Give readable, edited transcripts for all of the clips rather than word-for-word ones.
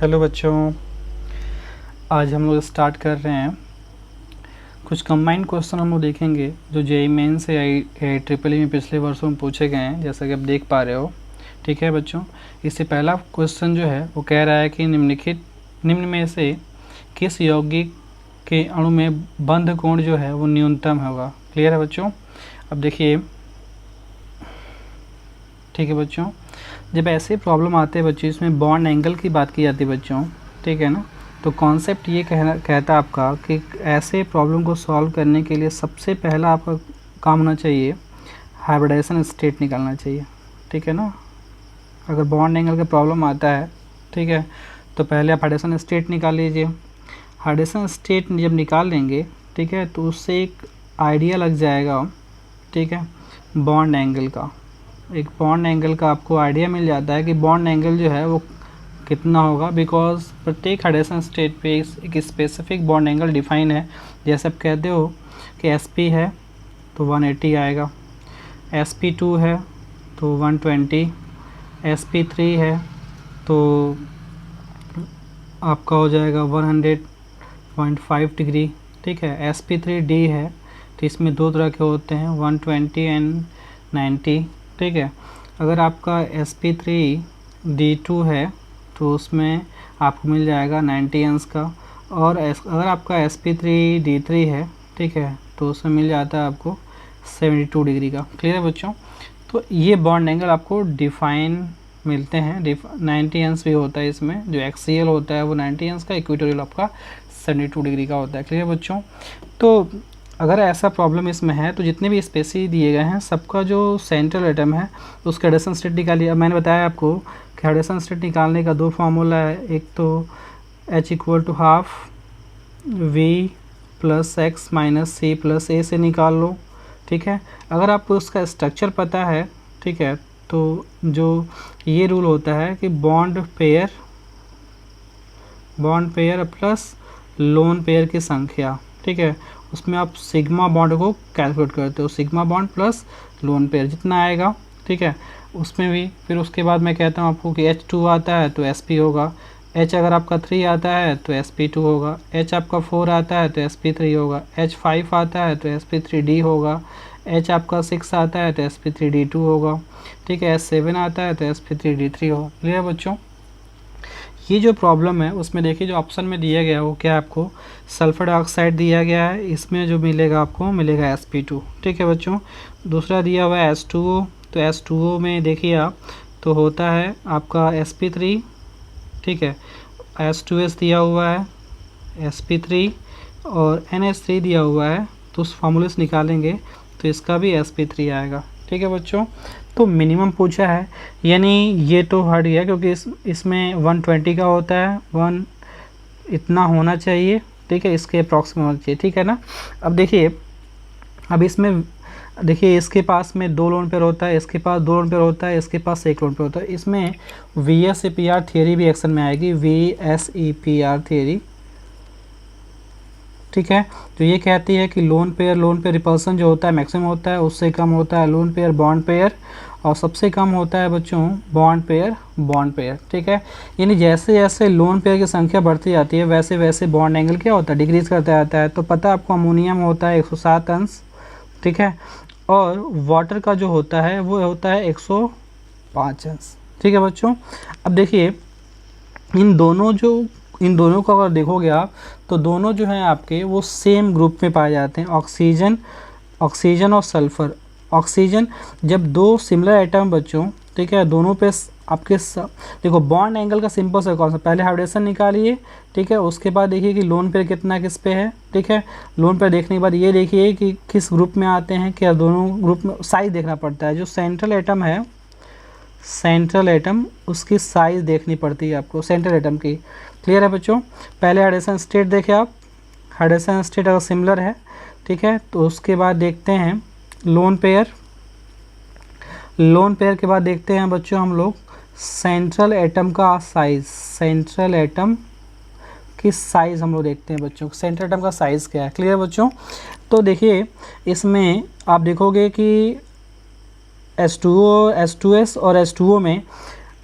Hello बच्चों, आज हम लोग स्टार्ट कर रहे हैं। कुछ कंबाइंड क्वेश्चन हम लोग देखेंगे जो जेईई मेन से ट्रिपल ई में पिछले वर्षों में पूछे गए हैं, जैसा कि आप देख पा रहे हो। ठीक है बच्चों, इससे पहला क्वेश्चन जो है वो कह रहा है कि निम्न में से किस यौगिक के अणु में बंध कोण जो है वो न्यूनतम होगा। क्लियर है बच्चों? अब देखिए, ठीक है बच्चों, जब ऐसे प्रॉब्लम आते हैं बच्चों, इसमें बॉन्ड एंगल की बात की जाती है बच्चों, ठीक है ना। तो कॉन्सेप्ट ये कहता है आपका कि ऐसे प्रॉब्लम को सॉल्व करने के लिए सबसे पहला आपका काम होना चाहिए हाइब्रिडाइजेशन स्टेट निकालना चाहिए। ठीक है ना, अगर बॉन्ड एंगल का प्रॉब्लम आता है, ठीक है, तो पहले आप हाइब्रिडाइजेशन स्टेट निकाल लीजिए। हाइब्रिडाइजेशन स्टेट जब निकाल लेंगे, ठीक है, तो उससे एक आइडिया लग जाएगा, ठीक है, बॉन्ड एंगल का। एक बॉन्ड एंगल का आपको आइडिया मिल जाता है कि बॉन्ड एंगल जो है वो कितना होगा, बिकॉज प्रत्येक हाइब्रिडाइजेशन स्टेट पे एक स्पेसिफिक बॉन्ड एंगल डिफाइन है। जैसे आप कहते हो कि sp है तो 180 आएगा, sp2 है तो 120, sp3 है तो आपका हो जाएगा 100.5 डिग्री। ठीक है, sp3d है तो इसमें दो तरह के होते हैं, 120 एंड 90। ठीक है, अगर आपका sp3d2 है तो उसमें आपको मिल जाएगा 90 अंश का, और अगर आपका sp3d3 है, ठीक है, तो उसमें मिल जाता है आपको 72 डिग्री का। क्लियर है बच्चों? तो ये बॉन्ड एंगल आपको डिफाइन मिलते हैं। 90 अंश भी होता है इसमें, जो एक्सियल होता है वो 90 अंश का, इक्वेटोरियल आपका 72 डिग्री का होता है। क्लियर है बच्चों? तो अगर ऐसा प्रॉब्लम इसमें है तो जितने भी स्पेसी दिए गए हैं सबका जो सेंट्रल एटम है उसका हाइब्रिडाइजेशन स्टेट निकालिए। अब मैंने बताया आपको कि हाइब्रिडाइजेशन स्टेट निकालने का दो फार्मूला है, एक तो H = ½ V + x - c + a से निकाल लो। ठीक है, अगर आपको उसका स्ट्रक्चर पता है, ठीक है, तो जो ये रूल होता है कि bond pair plus lone pair की संख्या, ठीक है, उसमें आप सिग्मा बॉन्ड को कैलकुलेट करते हो, sigma bond plus lone pair जितना आएगा, ठीक है, उसमें भी फिर उसके बाद मैं कहता हूँ आपको कि H2 आता है तो sp होगा, H अगर आपका 3 आता है तो sp2 होगा, H आपका 4 आता है तो sp3 होगा, H5 आता है तो sp3d होगा, H आपका 6 आता है तो sp3d2 होगा, ठीक है, H7 आता है तो sp3d3 होगा। क्लियर बच्चों? ये जो प्रॉब्लम है उसमें देखिए जो ऑप्शन में दिया गया है वो क्या है, आपको सल्फर डाइऑक्साइड दिया गया है, इसमें जो मिलेगा आपको मिलेगा sp2। ठीक है बच्चों, दूसरा दिया हुआ है H2O, तो H2O में देखिए आप तो होता है आपका sp3, ठीक है, H2S दिया हुआ है sp3 और NH3 दिया हुआ है, तो उस फार्मूले से निकालेंगे तो इसका भी sp3 आएगा। ठीक है बच्चों, तो मिनिमम पूछा है, यानी ये तो हट गया क्योंकि इसमें 120 का होता है, 1 इतना होना चाहिए, ठीक है, इसके अप्रॉक्सीमेट होना चाहिए। ठीक है ना। अब देखिए, अब इसमें देखिए इसके पास में 2 लोन पेयर होता है, इसके पास 2 लोन पेयर होता है, इसके पास 1 लोन पेयर होता है। इसमें VSEPR थियरी भी एक्शन में आएगी, VSEPR थियरी, ठीक है, तो ये कहती है कि लोन पेयर रिपल्सन जो होता है मैक्सिमम होता है, उससे कम होता है लोन पेयर बॉन्ड पेयर, और सबसे कम होता है बच्चों बॉन्ड पेयर। ठीक है, यानी जैसे जैसे लोन पेयर की संख्या बढ़ती जाती है वैसे वैसे बॉन्ड एंगल क्या होता है, डिक्रीज करता जाता है। तो पता आपको अमोनियम होता है 107 अंश, ठीक है, और वाटर का जो होता है वो होता है 105 अंश। ठीक है बच्चों, अब देखिए इन दोनों को अगर देखोगे आप तो दोनों जो हैं आपके वो सेम ग्रुप में पाए जाते हैं, ऑक्सीजन और सल्फर। ऑक्सीजन जब 2 सिमिलर एटम बच्चों, ठीक है, दोनों पे आपके देखो बॉन्ड एंगल का सिंपल सा कॉन्सेप्ट, पहले हाइब्रिडेशन निकालिए, ठीक है, उसके बाद देखिए कि लोन पेयर कितना किस पे है। ठीक है, लोन पेयर देखने के बाद ये देखिए कि किस ग्रुप में आते हैं, क्या दोनों ग्रुप में साइज देखना पड़ता है। जो सेंट्रल एटम उसकी साइज देखनी पड़ती है आपको, सेंट्रल एटम की। क्लियर है बच्चों? पहले हाइब्रिडेशन स्टेट देखें आप, हाइब्रिडेशन स्टेट अगर सिमिलर है, ठीक है, तो उसके बाद देखते हैं लोन पेयर के बाद देखते हैं बच्चों हम लोग सेंट्रल एटम का साइज, सेंट्रल एटम की साइज़ हम लोग देखते हैं बच्चों, सेंट्रल एटम का साइज़ क्या है। क्लियर बच्चों? तो देखिए इसमें आप देखोगे कि H2O, H2S और H2O में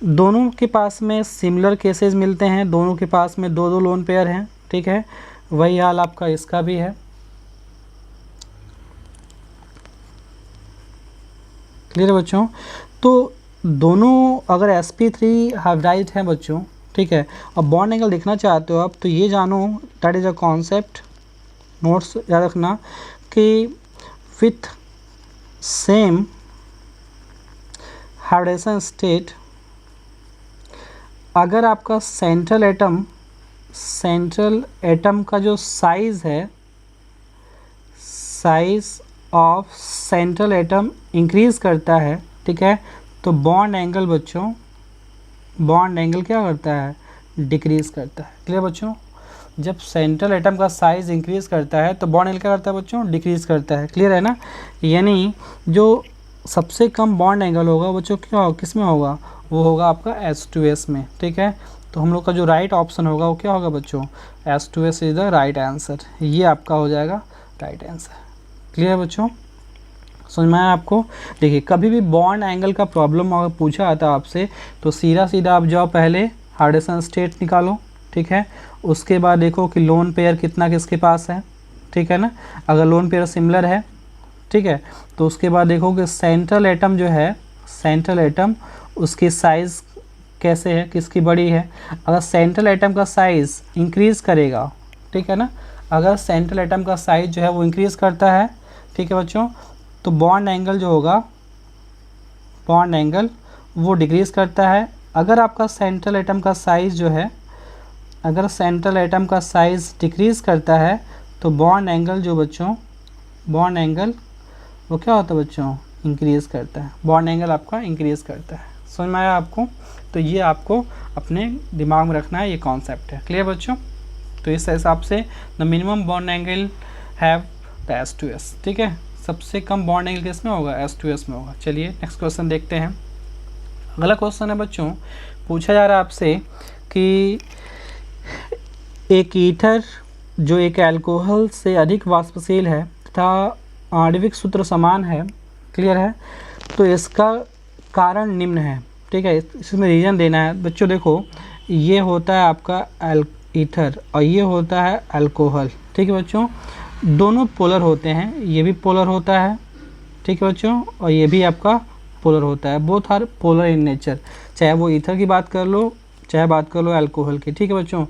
दोनों के पास में सिमिलर केसेस मिलते हैं, दोनों के पास में दो दो लोन पेयर हैं, ठीक है। वही हाल आपका इसका भी है। क्लियर है बच्चों। तो दोनों अगर sp3 हाइब्रिड हैं बच्चों, ठीक है, और बॉन्ड एंगल देखना चाहते हो आप, तो ये जानो that is a concept, notes याद रखना कि विथ सेम हाइब्रिडेशन स्टेट अगर आपका सेंट्रल एटम का जो साइज है, size of central atom increase करता है, ठीक है, तो बॉन्ड एंगल बच्चों, बॉन्ड एंगल क्या करता है, डिक्रीज करता है। क्लियर बच्चों। जब सेंट्रल एटम का साइज इंक्रीज करता है तो बॉन्ड एंगल क्या करता है बच्चों, डिक्रीज करता है। क्लियर है ना। यानी जो सबसे कम बॉन्ड एंगल होगा बच्चों क्या होगा, किस में होगा, वो होगा आपका H2S में, ठीक है। तो हम लोग का जो राइट ऑप्शन होगा वो क्या होगा बच्चों, H2S is the right answer. ये आपका हो जाएगा राइट आंसर। क्लियर है बच्चों, समझ में आया आपको। देखिए कभी भी बॉन्ड एंगल का प्रॉब्लम अगर पूछा आता है आपसे तो सीधा सीधा आप जाओ, पहले हाइब्रिडेशन स्टेट निकालो, ठीक है। उसके बाद देखो कि लोन पेयर कितना किसके पास है, ठीक है ना। अगर लोन पेयर सिमिलर है, ठीक है, तो उसके बाद देखो कि सेंट्रल एटम जो है, सेंट्रल एटम उसकी साइज़ कैसे है, किसकी बड़ी है। अगर सेंट्रल एटम का साइज़ इंक्रीज़ करेगा, ठीक है ना, अगर सेंट्रल एटम का साइज़ जो है वो इंक्रीज़ करता है, ठीक है बच्चों, तो बॉन्ड एंगल जो होगा, बॉन्ड एंगल वो डिक्रीज़ करता है। अगर आपका सेंट्रल एटम का साइज़ जो है, अगर सेंट्रल एटम का साइज़ डिक्रीज़ करता है तो बॉन्ड एंगल जो बच्चों, बॉन्ड एंगल वो क्या होता है बच्चों, इंक्रीज़ करता है। बॉन्ड एंगल आपका इंक्रीज़ करता है। समझ में आया आपको। तो ये आपको अपने दिमाग में रखना है, ये कॉन्सेप्ट है। क्लियर बच्चों। तो इस हिसाब से the minimum bond angle have the H2S, ठीक है। सबसे कम बॉन्ड एंगल किस में होगा, H2S में होगा। चलिए नेक्स्ट क्वेश्चन देखते हैं। अगला क्वेश्चन है बच्चों, पूछा जा रहा है आपसे कि एक ईथर जो एक अल्कोहल से अधिक वाष्पशील है तथा आणविक सूत्र समान है, क्लियर है, तो इसका कारण निम्न है, ठीक है। इसमें रीजन देना है बच्चों। देखो ये होता है आपका ईथर और ये होता है अल्कोहल, ठीक है बच्चों। दोनों पोलर होते हैं, ये भी पोलर होता है, ठीक है बच्चों, और ये भी आपका पोलर होता है। Both are polar in nature, चाहे वो ईथर की बात कर लो, चाहे बात कर लो अल्कोहल की, ठीक है बच्चों।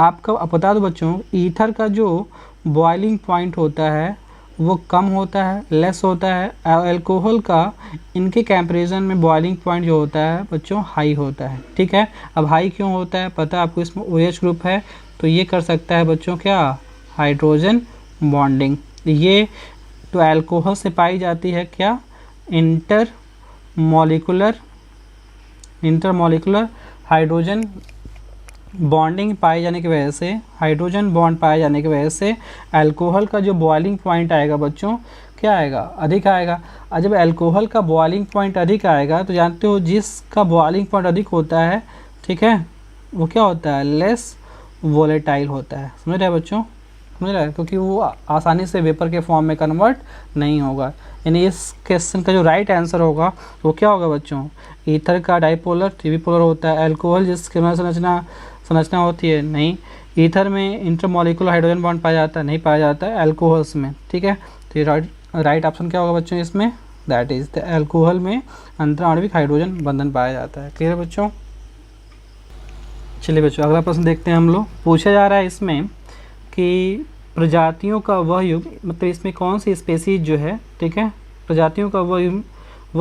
आपका बता दो बच्चों, ईथर का जो बॉइलिंग पॉइंट होता है वो कम होता है, लेस होता है। अल्कोहल का इनके कंपैरिजन में बॉइलिंग पॉइंट जो होता है बच्चों हाई होता है, ठीक है। अब हाई क्यों होता है पता है आपको, इसमें OH ग्रुप है तो ये कर सकता है बच्चों क्या, हाइड्रोजन बॉन्डिंग। ये तो अल्कोहल से पाई जाती है क्या, इंटरमॉलिक्यूलर हाइड्रोजन बॉन्डिंग पाए जाने की वजह से, हाइड्रोजन बॉन्ड पाए जाने की वजह से अल्कोहल का जो बॉइलिंग पॉइंट आएगा बच्चों क्या आएगा, अधिक आएगा। और जब अल्कोहल का बॉइलिंग पॉइंट अधिक आएगा तो जानते हो जिसका बॉइलिंग पॉइंट अधिक होता है, ठीक है, वो क्या होता है, लेस वोलेटाइल होता है। समझ रहे हैं बच्चों, समझ रहे हैं, क्योंकि वो आसानी से वेपर के फॉर्म में कन्वर्ट नहीं होगा। यानी इस क्वेश्चन का जो राइट आंसर होगा वो क्या होगा बच्चों, ईथर का डाइपोलर ट्रिपोलर होता है। अल्कोहल जिसके संरचना होती है, नहीं, ईथर में इंटरमॉलिक्यूलर हाइड्रोजन बॉन्ड पाया जाता है, नहीं पाया जाता है अल्कोहल्स में, ठीक है। तो ये राइट ऑप्शन क्या होगा बच्चों इसमें, दैट इज द अल्कोहल में अंतराण्विक हाइड्रोजन बंधन पाया जाता है। क्लियर बच्चों। चलिए बच्चों अगला प्रश्न देखते हैं हम लोग। पूछा जा रहा है इसमें कि प्रजातियों का वह युग, मतलब इसमें कौन सी स्पेसीज जो है, ठीक है, प्रजातियों का वह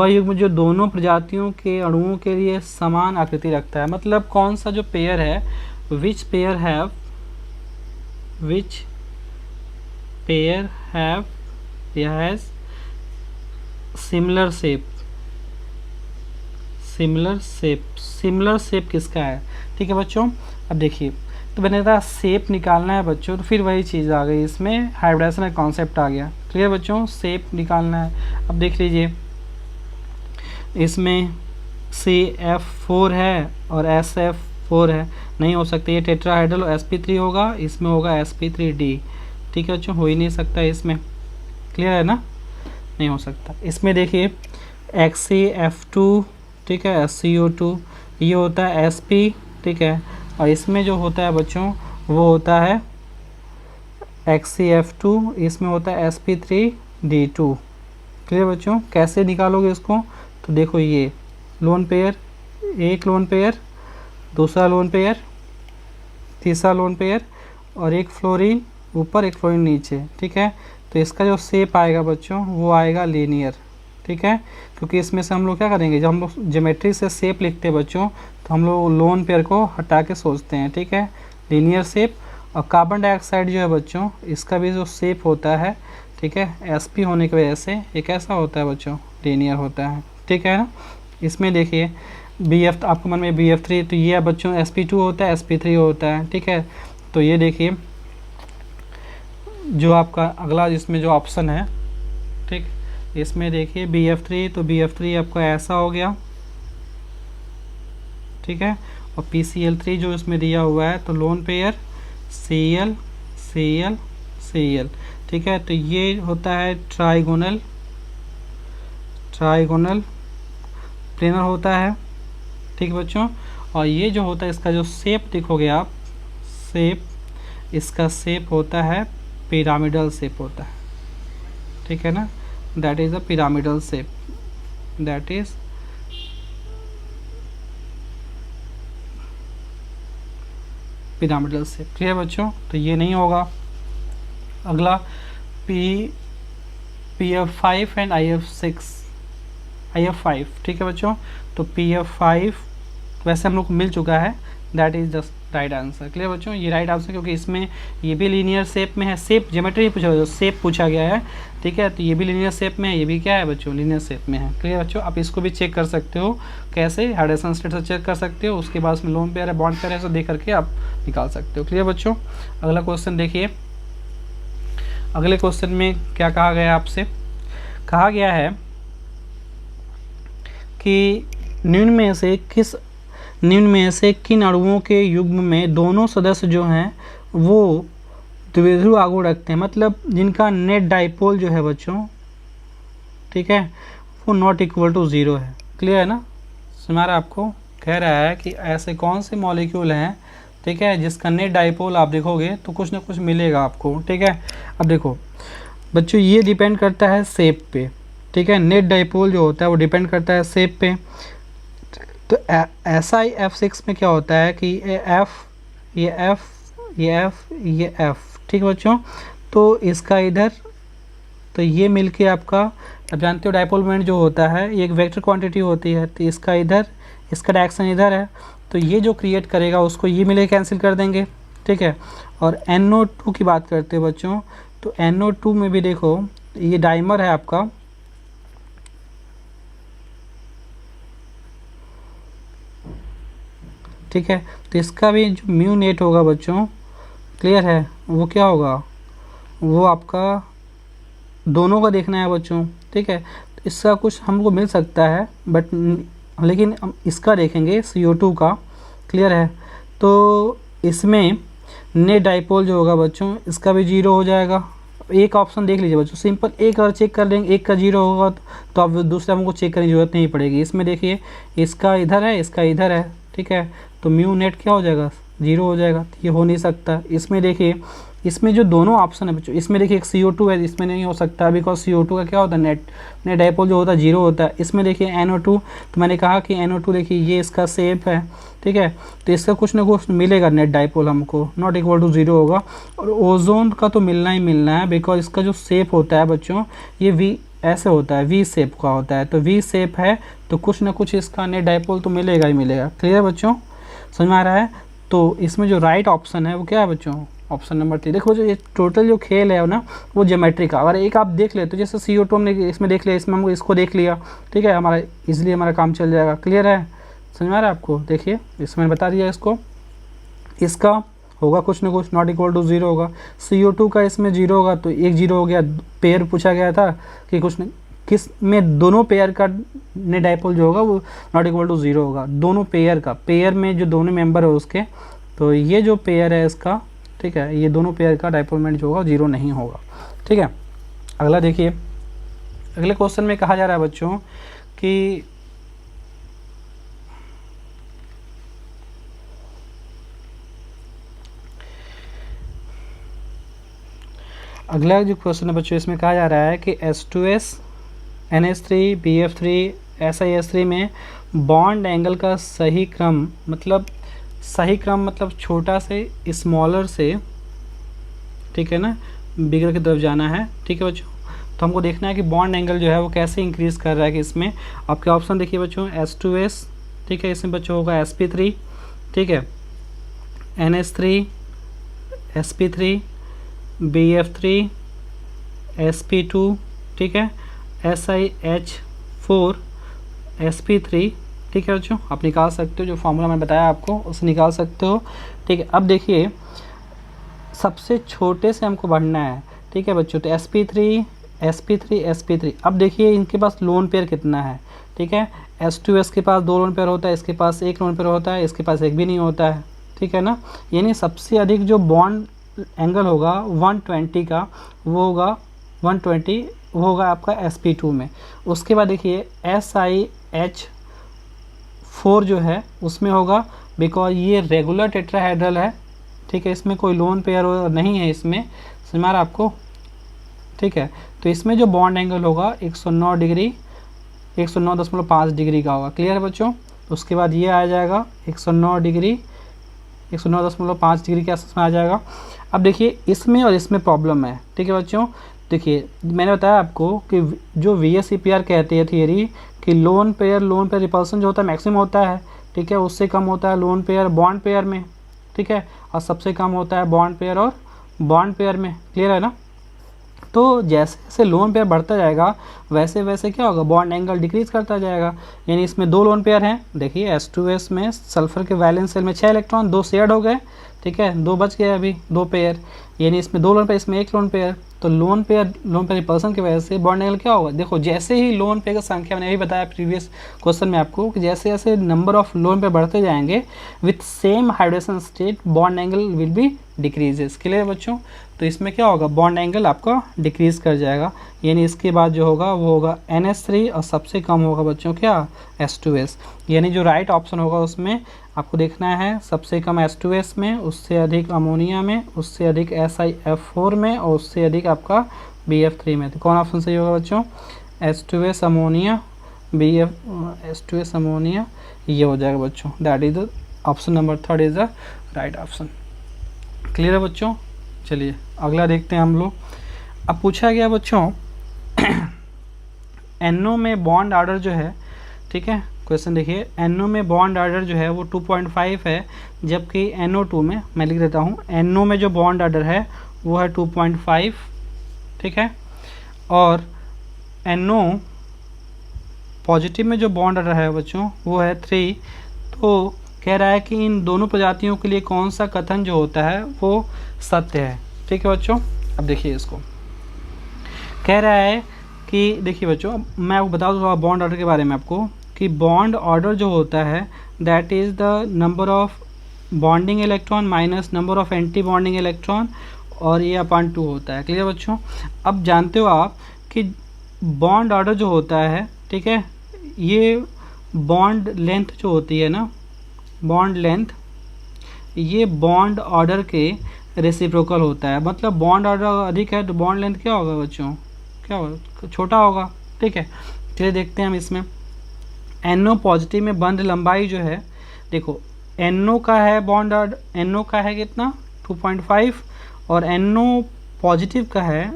युग्म जो दोनों प्रजातियों के अणुओं के लिए समान आकृति रखता है। मतलब कौन सा जो पेयर है, which pair have has similar shape किसका है, ठीक है बच्चों। अब देखिए तो मैंने कहा शेप निकालना है बच्चों, तो फिर वही चीज़ आ गई इसमें, हाइब्रिडेशन का कॉन्सेप्ट आ गया। क्लियर बच्चों, शेप निकालना है। अब देख लीजिए इसमें CF4 है और SF4 है, नहीं हो सकता, ये टेट्राहाइड्रल sp3 होगा, इसमें होगा sp3d, ठीक है बच्चों, हो ही नहीं सकता इसमें। क्लियर है ना, नहीं हो सकता। इसमें देखिए XCF2, ठीक है, SCO2, ये होता है sp, ठीक है, और इसमें जो होता है बच्चों वो होता है XeF2, इसमें होता है sp3d2। क्लियर बच्चों? कैसे निकालोगे इसको? तो देखो ये लोन पेयर, एक लोन पेयर, दूसरा लोन पेयर, तीसरा लोन पेयर और एक फ्लोरीन ऊपर एक फ्लोरीन नीचे, ठीक है। तो इसका जो शेप आएगा बच्चों वो आएगा लीनियर, ठीक है, क्योंकि इसमें से हम लोग क्या करेंगे, जब हम लोग ज्योमेट्री से शेप लिखते हैं बच्चों तो हम लोग लोन पेयर को हटा के सोचते हैं, ठीक है, लीनियर शेप। और कार्बन डाइऑक्साइड जो है बच्चों इसका भी जो शेप होता है, ठीक है, sp होने की वजह से ये कैसा होता है बच्चों, लीनियर होता है, ठीक है ना। इसमें देखिए BF, आपको मन में BF3, तो ये बच्चों sp2 होता है, sp3 होता है, ठीक है। तो ये देखिए जो आपका अगला इसमें जो ऑप्शन है, ठीक, इसमें देखिए BF3, तो BF3 आपका ऐसा हो गया, ठीक है। और PCl3 जो इसमें दिया हुआ है तो lone pair Cl Cl Cl, ठीक है। तो ये होता है ट्राइगोनल प्लेनर होता है, ठीक बच्चों। और ये जो होता है इसका जो शेप देखोगे आप, शेप, इसका शेप होता है पिरामिडल शेप होता है, ठीक है ना, that is a pyramidal shape, that is pyramidal shape. Clear बच्चों? तो ये नहीं होगा। अगला PF5 एंड IF5, ठीक है बच्चों। तो PF5 वैसे हम लोग को मिल चुका है, that is the right answer. Clear बच्चों? ये राइट आंसर, क्योंकि इसमें ये भी लीनियर शेप में है, शेप ज्योमेट्री पूछा, शेप पूछा गया है, ठीक है। तो ये भी लीनियर शेप में है, ये भी क्या है बच्चों, लीनियर शेप में है। क्लियर बच्चों? आप इसको भी चेक कर सकते हो, कैसे, हाइड्रेशन स्टेट से चेक कर सकते हो, उसके बाद उसमें लोन पेयर है, बॉन्ड पेयर है, देख करके आप निकाल सकते हो। क्लियर बच्चों? अगला क्वेश्चन देखिए, अगले क्वेश्चन में क्या कहा गया है आपसे, कहा गया है कि निम्न में से किन अणुओं के युग्म में दोनों सदस्य जो हैं वो द्विध्रुव आघूर्ण रखते हैं, मतलब जिनका नेट डाइपोल जो है बच्चों, ठीक है, वो नॉट इक्वल टू 0 है। क्लियर है ना? हमारा आपको कह रहा है कि ऐसे कौन से मॉलिक्यूल हैं, ठीक है, जिसका नेट डाइपोल आप देखोगे तो कुछ ना कुछ मिलेगा आपको, ठीक है। अब देखो बच्चों, ये डिपेंड करता है शेप पे, ठीक है, नेट डाइपोल जो होता है वो डिपेंड करता है शेप पे। तो SiF6 में क्या होता है कि ये F, ठीक है बच्चों। तो इसका इधर, तो ये मिलके आपका, अब जानते हो डाइपोल मोमेंट जो होता है ये एक वेक्टर क्वांटिटी होती है, तो इसका इधर, इसका डायरेक्शन इधर है, तो ये जो क्रिएट करेगा उसको ये मिले कैंसिल कर देंगे, ठीक है। और NO2 की बात करते हैं बच्चों, तो NO2 में भी देखो ये डाइमर है आपका, ठीक है। तो इसका भी जो म्यू नेट होगा बच्चों, क्लियर है, वो क्या होगा, वो आपका दोनों का देखना है बच्चों, ठीक है। तो इसका कुछ हमको मिल सकता है, बट लेकिन हम इसका देखेंगे CO2 का, क्लियर है। तो इसमें नेट डाइपोल जो होगा बच्चों इसका भी 0 हो जाएगा। एक ऑप्शन देख लीजिए बच्चों, सिंपल एक अगर चेक कर लेंगे, एक का 0 होगा तो अब दूसरा हमको चेक करने की जरूरत नहीं पड़ेगी। इसमें देखिए इसका इधर है, इसका इधर है, ठीक है, तो म्यू नेट क्या हो जाएगा, 0 हो जाएगा, तो ये हो नहीं सकता। इसमें देखिए, इसमें जो दोनों ऑप्शन है बच्चों, इसमें देखिए एक CO2 है, इसमें नहीं हो सकता बिकॉज CO2 का क्या होता है, नेट डाइपोल जो होता है 0 होता है। इसमें देखिए NO2, तो मैंने कहा कि NO2 देखिए ये इसका शेप है, ठीक है, तो इसका कुछ ना कुछ मिलेगा, नेट डाइपोल हमको नॉट इक्वल टू 0 होगा। और ओजोन का तो मिलना ही मिलना है, बिकॉज इसका जो शेप होता है बच्चों ये V ऐसे होता है, V शेप का होता है, तो V शेप है तो कुछ ना कुछ इसका नेट डाइपोल तो मिलेगा ही मिलेगा। क्लियर बच्चों? समझ में आ रहा है? तो इसमें जो राइट ऑप्शन है वो क्या है बच्चों, ऑप्शन नंबर 3। देखो जो ये टोटल जो खेल है ना वो ज्योमेट्री का, अगर एक आप देख ले तो जैसे CO2 हमने इसमें देख लिया, इसमें हमको इसको देख लिया, ठीक है, हमारा इजीली हमारा काम चल जाएगा। क्लियर है? समझ में आ रहा है आपको? देखिए इसमें बता दिया इसको, इसका होगा कुछ ना कुछ नॉट इक्वल टू 0 होगा, CO2 का इसमें 0 होगा, तो एक 0 हो गया। पेयर पूछा गया था कि कुछ किस में दोनों पेयर का नेट डाइपोल जो होगा वो नॉट इक्वल टू 0 होगा, दोनों पेयर का, पेयर में जो दोनों मेंबर है उसके, तो ये जो पेयर है इसका, ठीक है, ये दोनों पेयर का डाइपोल मोमेंट जो होगा 0 नहीं होगा, ठीक है। अगला देखिए, अगले क्वेश्चन में कहा जा रहा है बच्चों कि अगला जो क्वेश्चन है बच्चों, इसमें कहा जा रहा है कि H2S NH3 BF3 SiS3 में बॉन्ड एंगल का सही क्रम मतलब छोटा से स्मॉलर से, ठीक है ना, बिगर की तरफ जाना है। ठीक है बच्चों, तो हमको देखना है कि बॉन्ड एंगल जो है वो कैसे इंक्रीज़ कर रहा है। कि इसमें आपके ऑप्शन देखिए बच्चों, H2S, ठीक है, इसमें बच्चों होगा sp3, ठीक है, NH3 sp3 BF3 sp2, ठीक है, SiH4 sp3, ठीक है बच्चों, आप निकाल सकते हो, जो फॉर्मूला मैंने बताया आपको उसे निकाल सकते हो। ठीक है, अब देखिए सबसे छोटे से हमको बढ़ना है। ठीक है बच्चों, तो sp3 अब देखिए इनके पास लोन पेयर कितना है। ठीक है, H2S के पास 2 लोन पेयर होता है, इसके पास 1 लोन पेयर होता है, इसके पास एक भी नहीं होता है। ठीक है ना, यानी सबसे अधिक जो बॉन्ड एंगल होगा 120 का, वो होगा 120, वो होगा आपका sp2 में। उसके बाद देखिए SiH4 जो है उसमें होगा, बिकॉज ये रेगुलर टेट्राहेड्रल है। ठीक है, इसमें कोई लोन पेयर नहीं है, इसमें समझ में आपको। ठीक है, तो इसमें जो बॉन्ड एंगल होगा 109 डिग्री 109.5 डिग्री का होगा। क्लियर है बच्चों। उसके बाद ये आ जाएगा 109 डिग्री 109.5 डिग्री के आसपास में आ जाएगा। अब देखिए इसमें और इसमें प्रॉब्लम है। ठीक है बच्चों, देखिए मैंने बताया आपको कि जो VSEPR कहती है थियरी कि लोन पेयर रिपल्सन जो होता है मैक्सिमम होता है। ठीक है, उससे कम होता है लोन पेयर बॉन्ड पेयर में। ठीक है, और सबसे कम होता है बॉन्ड पेयर और बॉन्ड पेयर में। क्लियर है ना। तो जैसे जैसे लोन पेयर बढ़ता जाएगा वैसे वैसे क्या होगा, बॉन्ड एंगल डिक्रीज करता जाएगा। यानी इसमें 2 लोन पेयर हैं, देखिए H2S में सल्फर के वैलेंस शेल में 6 इलेक्ट्रॉन, 2 शेयर्ड हो गए। ठीक है, 2 बच गए अभी, 2 पेयर, यानी इसमें 2 लोन पेयर, इसमें 1 लोन पेयर। तो लोन पेयर रिपल्सन की वजह से बॉन्ड एंगल क्या होगा, देखो जैसे ही लोन पेयर की संख्या, मैंने अभी बताया प्रीवियस क्वेश्चन में आपको कि जैसे जैसे नंबर ऑफ लोन पेयर बढ़ते जाएंगे with same hydration state bond angle will be decreases. Clear बच्चों। तो इसमें क्या होगा, बॉन्ड एंगल आपका डिक्रीज कर जाएगा। यानी इसके बाद जो होगा वो होगा NH3 और सबसे कम होगा बच्चों क्या, H2S। यानी जो राइट ऑप्शन होगा उसमें आपको देखना है सबसे कम H2S में, उससे अधिक अमोनिया में, उससे अधिक SiF4 में और उससे अधिक आपका BF3 में। तो कौन ऑप्शन सही होगा बच्चों, H2S अमोनिया, H2S अमोनिया, ये हो जाएगा बच्चों। That is the option number 3 is the right option. Clear है बच्चों। चलिए अगला देखते हैं हम लोग। अब पूछा गया बच्चों NO में बॉन्ड ऑर्डर जो है, ठीक है, क्वेश्चन देखिए, NO में बॉन्ड ऑर्डर जो है वो 2.5 है, जबकि NO2 में, मैं लिख देता हूँ, NO में जो बॉन्ड ऑर्डर है वो है 2.5, ठीक है, और NO पॉजिटिव में जो बॉन्ड ऑर्डर है बच्चों वो है 3। तो कह रहा है कि इन दोनों प्रजातियों के लिए कौन सा कथन जो होता है वो सत्य है। ठीक है बच्चों, अब देखिए इसको कह रहा है कि, देखिए बच्चों मैं आपको बता दूँ बॉन्ड ऑर्डर के बारे में आपको, कि बॉन्ड ऑर्डर जो होता है that is the number of bonding electron minus number of anti bonding electron, और ये अपॉन 2 होता है। क्लियर बच्चों। अब जानते हो आप कि बॉन्ड ऑर्डर जो होता है, ठीक है, ये बॉन्ड लेंथ जो होती है ना, बॉन्ड लेंथ, ये बॉन्ड ऑर्डर के रेसिप्रोकल होता है। मतलब बॉन्ड ऑर्डर अधिक है तो बॉन्ड लेंथ क्या होगा बच्चों, क्या होगा, छोटा होगा। ठीक है, चलिए देखते हैं हम इसमें। NO पॉजिटिव में बंध लंबाई जो है, देखो NO का है बॉन्ड ऑर्डर, NO का है कितना 2.5 और NO पॉजिटिव का है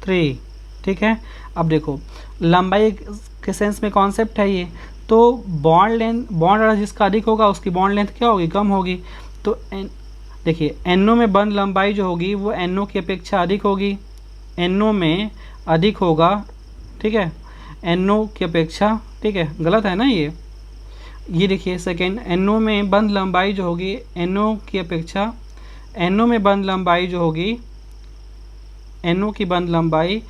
3। ठीक है, अब देखो लंबाई के सेंस में कॉन्सेप्ट है ये, तो बॉन्ड लेंथ, बॉन्ड ऑर्डर जिसका अधिक होगा उसकी बॉन्ड लेंथ क्या होगी, कम होगी। तो देखिए NO में बंध लंबाई जो होगी वो NO की अपेक्षा अधिक होगी, NO में अधिक होगा। ठीक है, NO की अपेक्षा, ठीक है, गलत है ना ये देखिए सेकेंड, NO में बंध लंबाई जो होगी NO की अपेक्षा, NO में बंध लंबाई जो होगी, NO की बंध लंबाई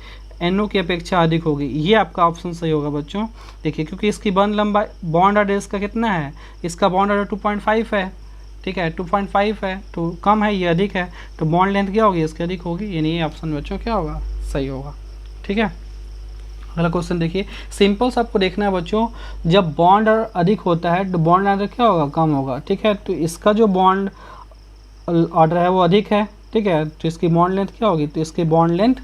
NO की अपेक्षा अधिक होगी। ये आपका ऑप्शन सही होगा बच्चों। देखिए क्योंकि इसकी बंध लंबाई, बॉन्ड ऑर्डर इसका कितना है, इसका बॉन्ड ऑर्डर 2.5 है। ठीक है, 2.5 है तो कम है, ये अधिक है, तो बॉन्ड लेंथ क्या होगी, इसकी अधिक होगी। यानी ये ऑप्शन बच्चों क्या होगा, सही होगा। ठीक है, अगला क्वेश्चन देखिए, सिंपल सा आपको देखना है बच्चों, जब बॉन्ड अधिक होता है तो बॉन्ड ऑर्डर क्या होगा, कम होगा। ठीक है, तो इसका जो बॉन्ड ऑर्डर है वो अधिक है, ठीक है। तो इसकी बॉन्ड लेंथ क्या होगी, तो इसकी बॉन्ड लेंथ,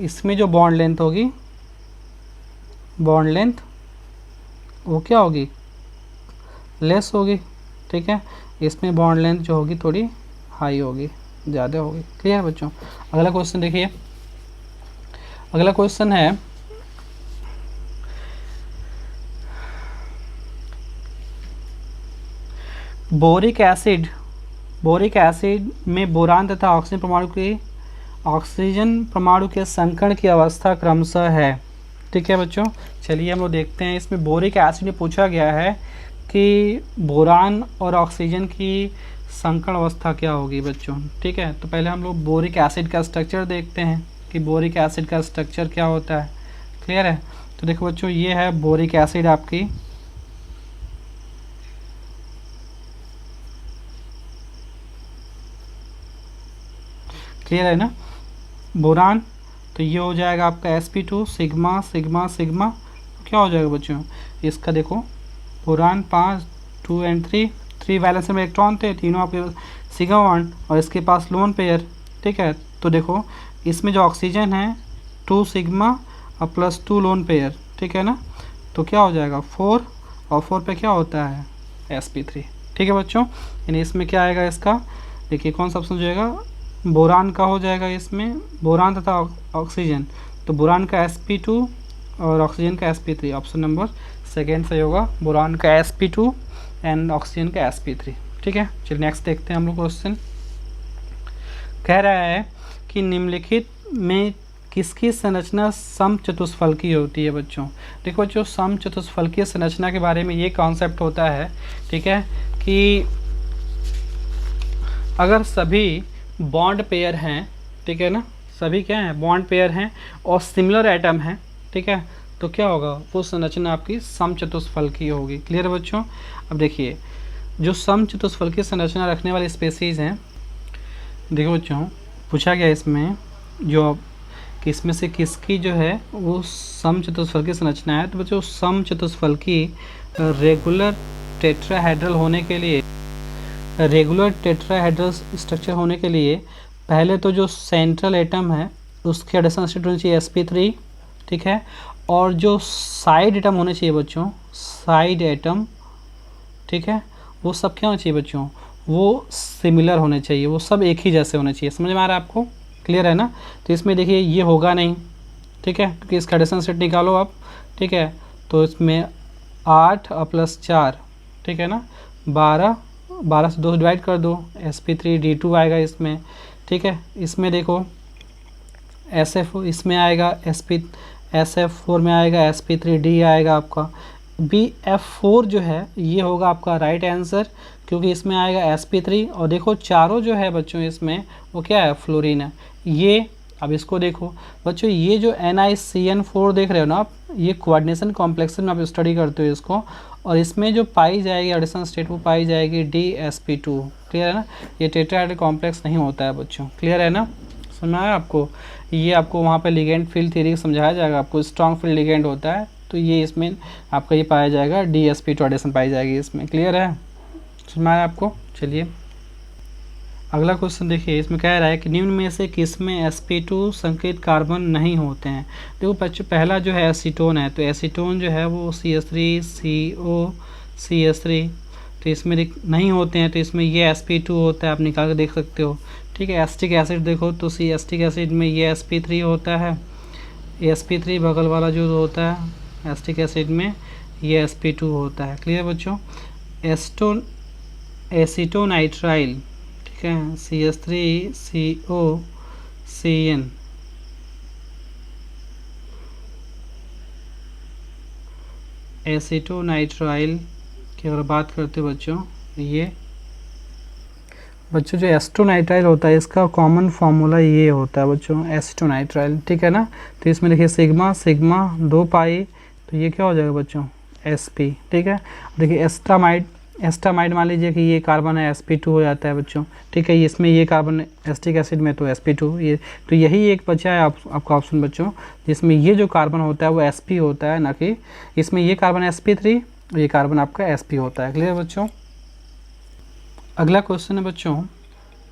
इसमें जो बॉन्ड लेंथ होगी, बॉन्ड लेंथ वो क्या होगी, लेस होगी। ठीक है, इसमें बॉन्ड लेंथ जो होगी थोड़ी हाई होगी, ज़्यादा होगी। क्लियर बच्चों। अगला क्वेश्चन देखिए, अगला क्वेश्चन है बोरिक एसिड, बोरिक एसिड में बोरान तथा ऑक्सीजन परमाणु के संकरण की अवस्था क्रमशः है। ठीक है बच्चों, चलिए हम लोग देखते हैं। इसमें बोरिक एसिड में पूछा गया है कि बोरान और ऑक्सीजन की संकरण अवस्था क्या होगी बच्चों। ठीक है, तो पहले हम लोग बोरिक एसिड का स्ट्रक्चर देखते हैं कि बोरिक एसिड का स्ट्रक्चर क्या होता है। क्लियर है, तो देखो बच्चों, ये है बोरिक एसिड आपकी, क्लियर है ना। बोरान, तो ये हो जाएगा आपका sp2 सिग्मा सिग्मा सिग्मा, क्या हो जाएगा बच्चों, इसका देखो बोरान 5 2 एंड 3 वैलेंस में इलेक्ट्रॉन थे, तीनों आपके सिग्मा बॉन्ड, और इसके पास लोन पेयर। ठीक है, तो देखो इसमें जो ऑक्सीजन है 2 सिग्मा और +2 लोन पेयर। ठीक है ना, तो क्या हो जाएगा 4, और 4 पे क्या होता है sp3। ठीक है बच्चों, यानी इसमें क्या आएगा, इसका देखिए कौन सा ऑप्शन हो जाएगा, बोरान का हो जाएगा इसमें, बोरान तथा ऑक्सीजन, तो बोरान का sp2 और ऑक्सीजन का sp3, ऑप्शन नंबर सेकेंड सही होगा, बोरान का sp2 एंड ऑक्सीजन का sp3। ठीक है, चलिए नेक्स्ट देखते हैं हम लोग क्वेश्चन। कह रहा है कि निम्नलिखित में किसकी संरचना समचतुष्फलकीय होती है बच्चों। देखो बच्चों, समचतुष्फलकीय संरचना के बारे में ये कॉन्सेप्ट होता है, ठीक है, कि अगर सभी बॉन्ड पेयर हैं, ठीक है ना, सभी क्या हैं, बॉन्ड पेयर हैं और सिमिलर एटम हैं, ठीक है, तो क्या होगा, वो संरचना आपकी समचतुष्फलकीय होगी। क्लियर है बच्चों। अब देखिए, जो समचतुष्फलकीय संरचना रखने वाले स्पेसीज हैं, देखो बच्चों पूछा गया इसमें जो कि इसमें से किसकी जो है वो समचतुष्फलकीय संरचना है। तो बच्चों समचतुष्फलकीय रेगुलर टेट्राहेड्रल होने के लिए, रेगुलर टेट्राहेड्रल स्ट्रक्चर होने के लिए पहले तो जो सेंट्रल एटम है उसके एडिशन स्टेट होनी चाहिए sp3। ठीक है, और जो साइड एटम होने चाहिए बच्चों, साइड एटम, ठीक है, वो सब क्या होना चाहिए बच्चों, वो सिमिलर होने चाहिए, वो सब एक ही जैसे होने चाहिए। समझ में आ रहा है आपको, क्लियर है ना। तो इसमें देखिए ये होगा नहीं, ठीक है, क्योंकि इसका एडिशन सेट निकालो आप। ठीक है, तो इसमें 8 और +4, ठीक है ना, 12 से 2 डिवाइड कर दो, sp3d2 आएगा इसमें। ठीक है, इसमें देखो SF इसमें आएगा, SF4 में आएगा, sp3d आएगा आपका। BF4 जो है ये होगा आपका राइट आंसर, क्योंकि इसमें आएगा sp3, और देखो चारों जो है बच्चों इसमें वो क्या है, फ्लोरीन है। ये अब इसको देखो बच्चों, ये जो NiCN4 देख रहे हो ना आप, ये कोऑर्डिनेशन कॉम्प्लेक्स में आप स्टडी करते हो इसको, और इसमें जो पाई जाएगी एडिशन स्टेट वो पाई जाएगी DsP2। क्लियर है ना, ये टेट्राहेड्रल कॉम्प्लेक्स नहीं होता है बच्चों। क्लियर है ना, समझ में आया आपको। ये आपको वहाँ पे लिगेंड फील्ड थ्योरी समझाया जाएगा आपको, स्ट्रॉन्ग फील्ड लिगेंड होता है, तो ये इसमें आपका ये पाया जाएगा, DsP2 एडिशन पाई जाएगी इसमें। क्लियर है, समझ में आया आपको। चलिए अगला क्वेश्चन देखिए, इसमें कह रहा है कि निम्न में से किस में sp2 संकेत कार्बन नहीं होते हैं। देखो बच्चों, पहला जो है एसीटोन है, तो एसीटोन जो है वो CH3 CO CH3, तो इसमें नहीं होते हैं, तो इसमें ये sp2 होता है, आप निकाल के देख सकते हो। ठीक है, एसिटिक एसिड देखो तो एसिटिक एसिड में ये sp3 होता है, sp3 बगल वाला जो होता है एसिटिक एसिड में ये sp2 होता है। क्लियर बच्चों। एसीटोनाइट्राइल, ठीक है, CH3COCN, एसीटोनाइट्राइल की अगर बात करते हो बच्चों, ये बच्चों जो एसिटोनाइट्राइल होता है इसका कॉमन फार्मूला ये होता है बच्चों, एसिटोनाइट्राइल। ठीक है ना, तो इसमें देखिए सिग्मा सिग्मा 2 पाई, तो ये क्या हो जाएगा बच्चों, sp। ठीक है, देखिए एस्टामाइड मान लीजिए कि ये कार्बन है, sp2 हो जाता है बच्चों। ठीक है, इसमें ये कार्बन एसिटिक एसिड में तो sp2, ये तो यही एक बचा है आपका ऑप्शन बच्चों, जिसमें ये जो कार्बन होता है वो sp होता है, ना कि इसमें ये कार्बन sp3 और ये कार्बन आपका sp होता है। क्लियर बच्चों। अगला क्वेश्चन है बच्चों,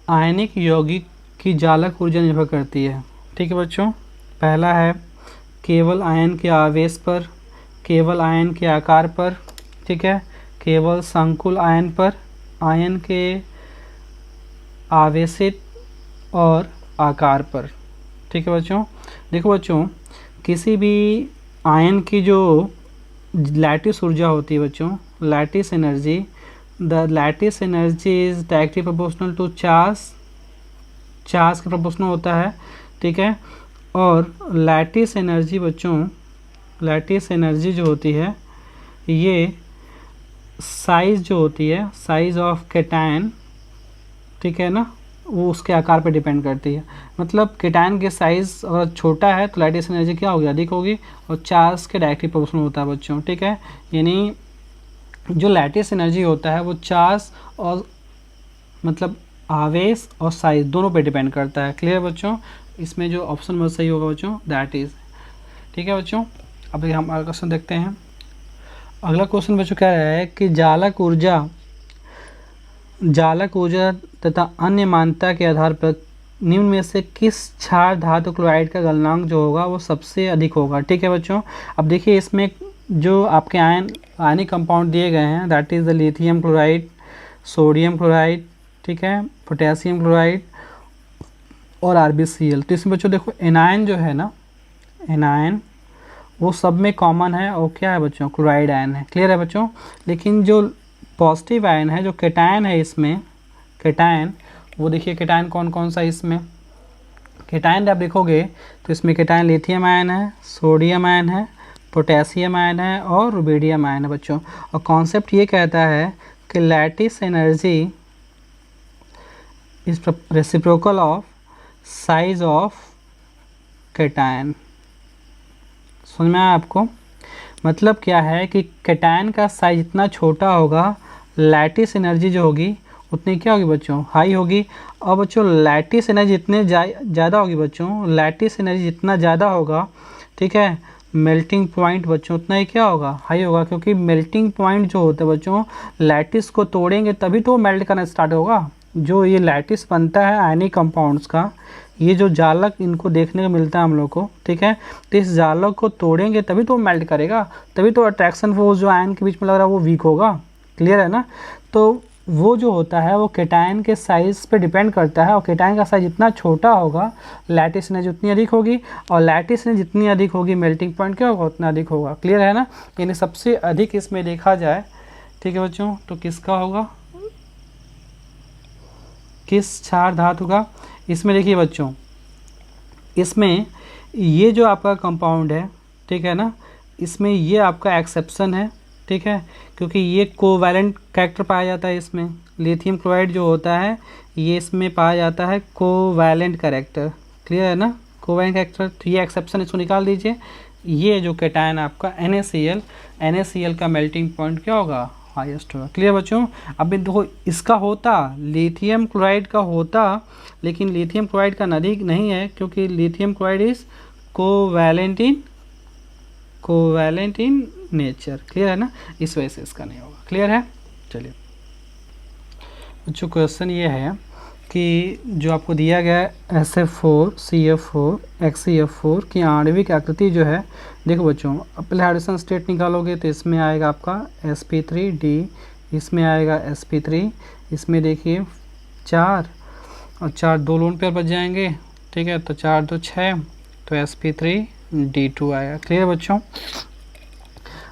आयनिक यौगिक की जालक ऊर्जा निर्भर करती है। ठीक है बच्चों, पहला है केवल आयन के आवेश पर, केवल आयन के आकार पर, ठीक है, केवल संकुल आयन पर, आयन के आवेशित और आकार पर। ठीक है बच्चों, देखो बच्चों, किसी भी आयन की जो लैटिस ऊर्जा होती है बच्चों, lattice energy, the lattice energy is directly proportional to charge, charge के प्रोपोर्शनल होता है। ठीक है, और लैटिस एनर्जी बच्चों, लैटिस एनर्जी जो होती है ये साइज़ जो होती है, साइज़ ऑफ केटायन, ठीक है ना, वो उसके आकार पर डिपेंड करती है। मतलब केटायन के साइज़ अगर छोटा है तो लैटिस एनर्जी क्या होगी, अधिक होगी, और चार्ज के डायरेक्टली प्रोपोर्शनल होता है बच्चों। ठीक है, यानी जो लैटिस एनर्जी होता है वो चार्ज और मतलब आवेश और साइज दोनों पे डिपेंड करता है। क्लियर बच्चों, इसमें जो ऑप्शन बहुत सही होगा बच्चों, दैट इज। ठीक है बच्चों, अब हम अगला क्वेश्चन देखते हैं। अगला क्वेश्चन बच्चों कह रहा है कि जालक ऊर्जा तथा अन्य मान्यता के आधार पर निम्न में से किस क्षार धातु क्लोराइड का गलनांक जो होगा वो सबसे अधिक होगा। ठीक है बच्चों, अब देखिए इसमें जो आपके आयनिक कंपाउंड दिए गए हैं, that is the lithium chloride, sodium chloride, ठीक है, पोटेशियम क्लोराइड और RbCl। तो इसमें बच्चों देखो एनायन जो है ना, एनायन वो सब में कॉमन है और क्या है बच्चों, क्लोराइड आयन है। क्लियर है बच्चों, लेकिन जो पॉजिटिव आयन है, जो केटायन है इसमें, केटायन, वो देखिए केटायन कौन कौन सा इसमें, केटायन आप देखोगे तो इसमें केटायन लिथियम आयन है, सोडियम आयन है, पोटेशियम आयन है और रुबिडियम आयन है बच्चों। और कॉन्सेप्ट ये कहता है कि lattice energy is reciprocal of size of cation. समझ में आया आपको? मतलब क्या है कि केटायन का साइज जितना छोटा होगा, लैटिस एनर्जी जो होगी उतनी क्या होगी बच्चों, हाई होगी। और बच्चों लैटिस एनर्जी जितने ज़्यादा होगी बच्चों, लैटिस एनर्जी जितना ज़्यादा होगा, ठीक है, मेल्टिंग पॉइंट बच्चों उतना ही क्या होगा, हाई होगा। क्योंकि मेल्टिंग पॉइंट जो होता है बच्चों, लैटिस को तोड़ेंगे तभी तो मेल्ट करना स्टार्ट होगा। जो ये लैटिस बनता है आयनिक कंपाउंड्स का, ये जो जालक इनको देखने को मिलता है हम लोग को, ठीक है, तो इस जालक को तोड़ेंगे तभी तो मेल्ट करेगा, तभी तो अट्रैक्शन फोर्स जो आयन के बीच में लग रहा है वो वीक होगा। क्लियर है ना? तो वो जो होता है वो केटायन के साइज़ पे डिपेंड करता है, और केटायन का साइज जितना छोटा होगा लैटिस एनर्जी उतनी अधिक होगी, और लैटिस एनर्जी जितनी अधिक होगी मेल्टिंग पॉइंट क्या होगा, उतना अधिक होगा। क्लियर है ना? यानी सबसे अधिक इसमें देखा जाए, ठीक है बच्चों, तो किसका होगा, किस क्षार धातु का? इसमें देखिए बच्चों, इसमें ये जो आपका कंपाउंड है, ठीक है ना, इसमें ये आपका एक्सेप्शन है, ठीक है, क्योंकि ये कोवैलेंट कैरेक्टर पाया जाता है इसमें। लिथियम क्लोराइड जो होता है ये इसमें पाया जाता है कोवैलेंट कैरेक्टर। क्लियर है ना? कोवैलेंट कैरेक्टर, तो ये एक्सेप्शन इसको निकाल दीजिए। ये जो कैटायन आपका NaCl का मेल्टिंग पॉइंट क्या होगा, हाईएस्ट होगा। क्लियर बच्चों? अब देखो इसका होता, लिथियम क्लोराइड का होता, लेकिन लिथियम क्लोराइड का नज़दीक नहीं है, क्योंकि lithium chloride is covalent in nature. Clear है ना? इस वजह से इसका नहीं होगा। क्लियर है? चलिए बच्चों, क्वेश्चन ये है कि जो आपको दिया गया है SF4CF4 HCF4 की आणविक आकृति जो है, देखो बच्चों, पहले हाइड्रोजन स्टेट निकालोगे तो इसमें आएगा आपका sp3d, इसमें आएगा sp3, इसमें देखिए 4 और 4 2 लोन पेयर बच जाएंगे, ठीक है, तो 4 2 6, तो sp3d2 आएगा। क्लियर बच्चों?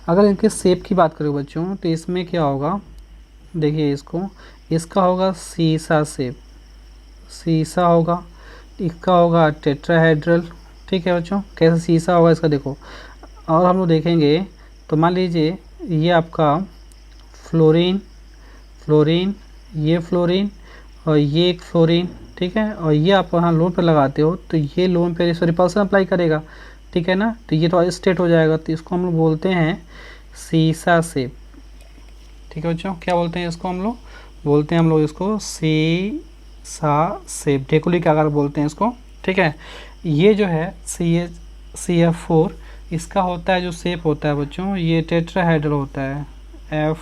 अगर इनके शेप की बात करें बच्चों, तो इसमें क्या होगा, देखिए इसका होगा सीसा शेप, सीसा होगा, इसका होगा टेट्राहेड्रल। ठीक है बच्चों, कैसे सीसा होगा इसका देखो। और हम लोग देखेंगे तो मान लीजिए ये आपका फ्लोरीन, ये फ्लोरीन और ये एक फ्लोरीन, ठीक है, और ये आप वहाँ लोन पर लगाते हो तो ये लोन पर इस पर रिपल्सन अप्लाई करेगा, ठीक है ना, तो ये तो स्टेट हो जाएगा, तो इसको हम लोग बोलते हैं सीसा शेप। ठीक है बच्चों, क्या बोलते हैं इसको, हम लोग बोलते हैं इसको सीसा शेप, ढेकुली के आकार बोलते हैं इसको। ठीक है, ये जो है CF4 इसका होता है जो शेप होता है बच्चों, ये टेट्राहेड्रल होता है, F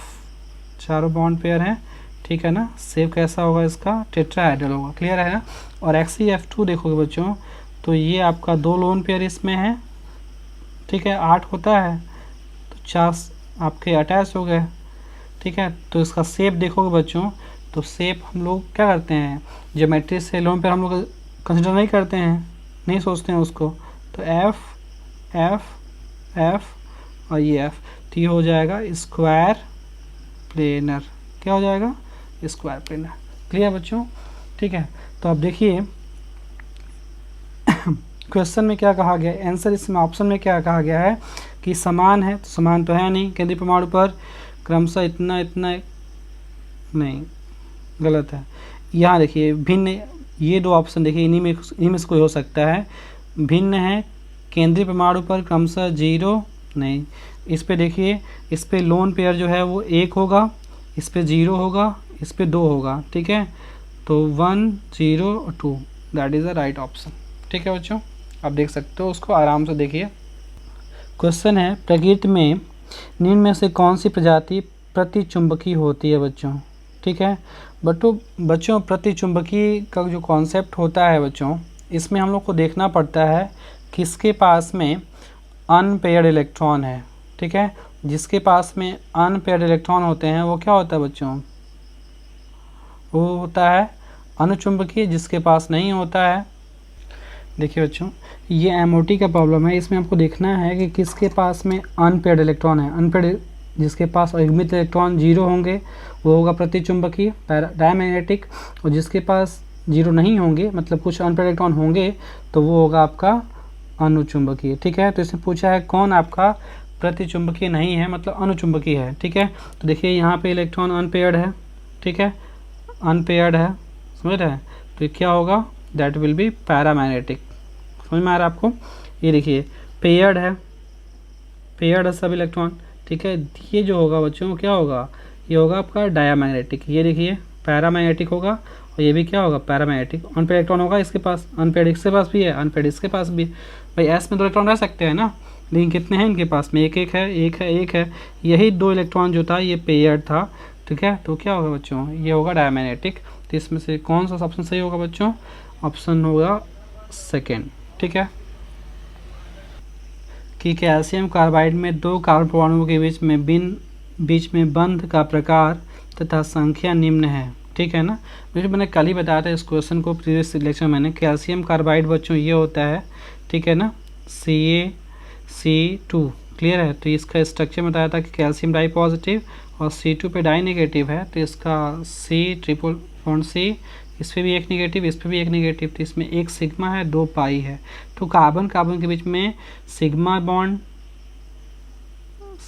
4 बॉन्ड पेयर हैं, ठीक है ना। शेप कैसा होगा इसका, टेट्राहेड्रल होगा, क्लियर है ना। और XeF2 देखोगे बच्चों तो ये आपका 2 लोन पेयर इसमें है, ठीक है, 8 होता है तो 4 आपके अटैच हो गए, ठीक है। तो इसका शेप देखोगे बच्चों तो शेप हम लोग क्या करते हैं, ज्योमेट्री से लोन पेयर हम लोग कंसिडर नहीं करते हैं, नहीं सोचते हैं उसको। तो F F F और ये F, तो ये हो जाएगा स्क्वायर प्लेनर। क्या हो जाएगा, स्क्वायर प्लेनर, क्लियर बच्चों, ठीक है। तो अब देखिए क्वेश्चन में क्या कहा गया है, आंसर इसमें ऑप्शन में क्या कहा गया है कि समान है, तो समान तो है नहीं, केंद्रीय परमाणु पर क्रमशः इतना इतना, नहीं गलत है। यहाँ देखिए भिन्न, ये 2 ऑप्शन देखिए इन्हीं में से कोई हो सकता है। भिन्न है केंद्रीय परमाणु पर क्रमशः 0, नहीं। इस पे देखिए, इस पे लोन पेयर जो है वो 1 होगा, इस पे 0 होगा, इस पे 2 होगा, ठीक है। तो 1 0 और 2 that is the right option, ठीक है बच्चों। आप देख सकते हो उसको आराम से देखिए। क्वेश्चन है प्रकृति में निम्न में से कौन सी प्रजाति प्रतिचुंबकी होती है बच्चों, ठीक है। बच्चों प्रतिचुंबकी का जो कॉन्सेप्ट होता है बच्चों, इसमें हम लोग को देखना पड़ता है किसके पास में अनपेयर्ड इलेक्ट्रॉन है, ठीक है। जिसके पास में अनपेयर्ड इलेक्ट्रॉन होते हैं वो क्या होता है बच्चों, वो होता है अनुचुंबकीय। जिसके पास नहीं होता है, देखिए बच्चों ये MOT का प्रॉब्लम है, इसमें आपको देखना है कि किसके पास में अनपेयर्ड इलेक्ट्रॉन है। अनपेयर्ड जिसके पास अयुग्मित इलेक्ट्रॉन 0 होंगे वो होगा प्रतिचुंबकीय डायमैग्नेटिक, और जिसके पास 0 नहीं होंगे मतलब कुछ अनपेयर्ड इलेक्ट्रॉन होंगे तो वो होगा आपका अनुचुंबकीय, ठीक है। तो इसमें पूछा है कौन आपका प्रतिचुंबकीय नहीं है मतलब अनुचुंबकीय है, ठीक है। तो देखिए यहाँ पे इलेक्ट्रॉन अनपेयर्ड है, ठीक है, अनपेयर्ड है, समझ रहे हैं। तो क्या होगा, दैट विल बी पैरामैग्नेटिक, समझ में आ रहा है आपको। ये देखिए पेयर्ड है सब इलेक्ट्रॉन, ठीक है। ये जो होगा बच्चों क्या होगा, ये होगा आपका डायामैग्नेटिक। ये देखिए पैरामैग्नेटिक होगा और ये भी क्या होगा, पैरामैग्नेटिक। अनपेयर्ड इलेक्ट्रॉन होगा इसके पास, अनपेयर्ड इसके पास भी है, अनपेयर्ड इसके पास भी। भाई S में 2 इलेक्ट्रॉन रह सकते हैं ना, लेकिन कितने हैं इनके पास में, एक है। यही 2 इलेक्ट्रॉन जो था ये पेयर्ड था, ठीक है। तो क्या होगा बच्चों, ये होगा डायमैग्नेटिक। तो इसमें से कौन सा ऑप्शन सही होगा बच्चों, ऑप्शन होगा सेकेंड, ठीक है। कि कैल्शियम कार्बाइड में 2 कार्बन परमाणुओं के बीच में बंध का प्रकार तथा संख्या निम्न है, ठीक है ना। मैंने कल ही बताया था इस क्वेश्चन को प्रीवियस लेक्चर में। मैंने कैल्शियम कार्बाइड बच्चों ये होता है, ठीक है ना, CaC2, क्लियर है। तो इसका स्ट्रक्चर बताया था कि कैल्शियम डाई पॉजिटिव और C2 पे डाई नेगेटिव है, तो इसका C ट्रिपल बॉन्ड C, इस पर भी एक नेगेटिव, इस पर भी एक नेगेटिव, तो इसमें एक सिग्मा है 2 पाई है। तो कार्बन के बीच में सिग्मा बॉन्ड,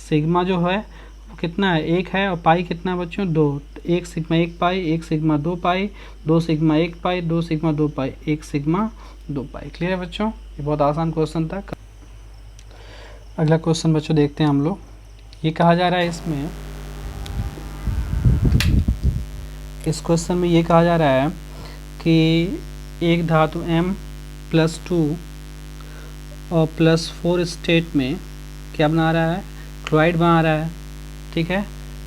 सिग्मा जो है वो कितना है, 1 है, और पाई कितना है बच्चों, 2। 1 सिग्मा 1 पाई, 1 सिग्मा 2 पाई, 2 सिग्मा 1 पाई, 2 सिग्मा 2 पाई, 1 सिग्मा 2 पाई, क्लियर है बच्चों। ये बहुत आसान क्वेश्चन था। अगला क्वेश्चन बच्चों देखते हैं हम लोग। ये कहा जा रहा है इसमें, इस क्वेश्चन में ये कहा जा रहा है कि एक धातु M+2 और +4 स्टेट में क्या बना रहा है, क्लोराइड बना रहा है, ठीक है।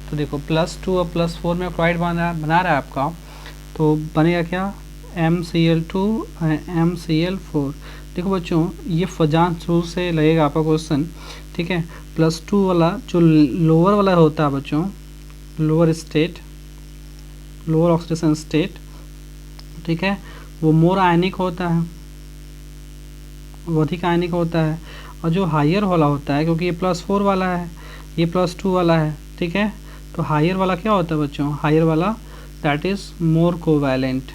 तो देखो +2 और +4 में क्लोराइड बना रहा है आपका, तो बनेगा क्या, MCl2 और MCl4। देखो बच्चों ये फजान शुरू से लगेगा आपका क्वेश्चन, ठीक है। +2 वाला जो लोअर वाला होता है बच्चों, lower state, lower oxidation state, ठीक है, वो मोर आयनिक होता है, वो अधिक आयनिक होता है। और जो हायर वाला होता है, क्योंकि ये +4 वाला है, ये +2 वाला है, ठीक है, तो हायर वाला क्या होता है बच्चों, हायर वाला that is more covalent,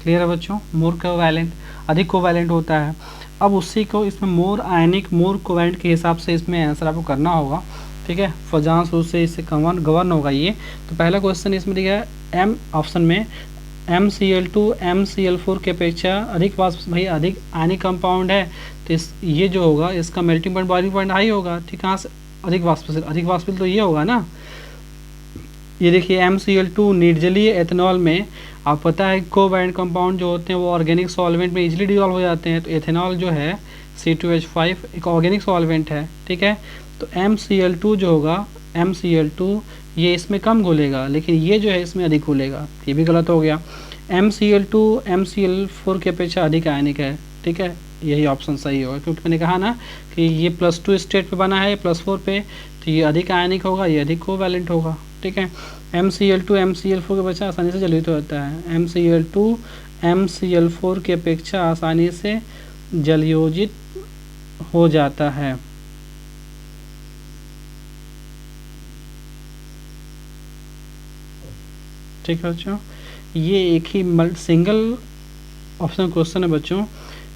clear है बच्चों, मोर कोवैलेंट, अधिक कोवैलेंट होता है। अब उसी को इसमें मोर आयनिक, मोर कोवैलेंट के हिसाब से इसमें आंसर आपको करना होगा, ठीक है। फजांस रूप से इससे गवर्न होगा ये। तो पहला क्वेश्चन इसमें दिया है एम ऑप्शन में MCl2 MCl4 के अपेक्षा अधिक वाष्प, भाई अधिक आयनिक कंपाउंड है, तो ये जो होगा इसका melting point boiling point high होगा, ठीक। कहाँ से, अधिक वाष्पशील तो ये होगा ना। ये देखिए MCl2 निर्जलीय एथेनॉल में, आप पता है कोवैलेंट कंपाउंड जो होते हैं वो ऑर्गेनिक सॉल्वेंट में इजीली डिजॉल्व हो जाते हैं। तो एथेनॉल जो है C2H5 एक ऑर्गेनिक सॉल्वेंट है, ठीक है। तो MCl2 जो होगा, MCl2 ये इसमें कम घुलेगा, लेकिन ये जो है इसमें अधिक घुलेगा, ये भी गलत हो गया। MCl2 MCl4 की अपेक्षा अधिक आयनिक है, ठीक है, यही ऑप्शन सही होगा, क्योंकि मैंने कहा ना कि ये +2 स्टेट पे बना है, +4 पे, तो ये अधिक आयनिक होगा, ये अधिक कोवैलेंट होगा, ठीक है। MCl2 MCl4 के अपेक्षा आसानी से जलयुक्त होता है, MCl2 MCl4 की अपेक्षा आसानी से जलयोजित हो जाता है। ठीक है बच्चों, ये एक ही सिंगल ऑप्शन क्वेश्चन है बच्चों,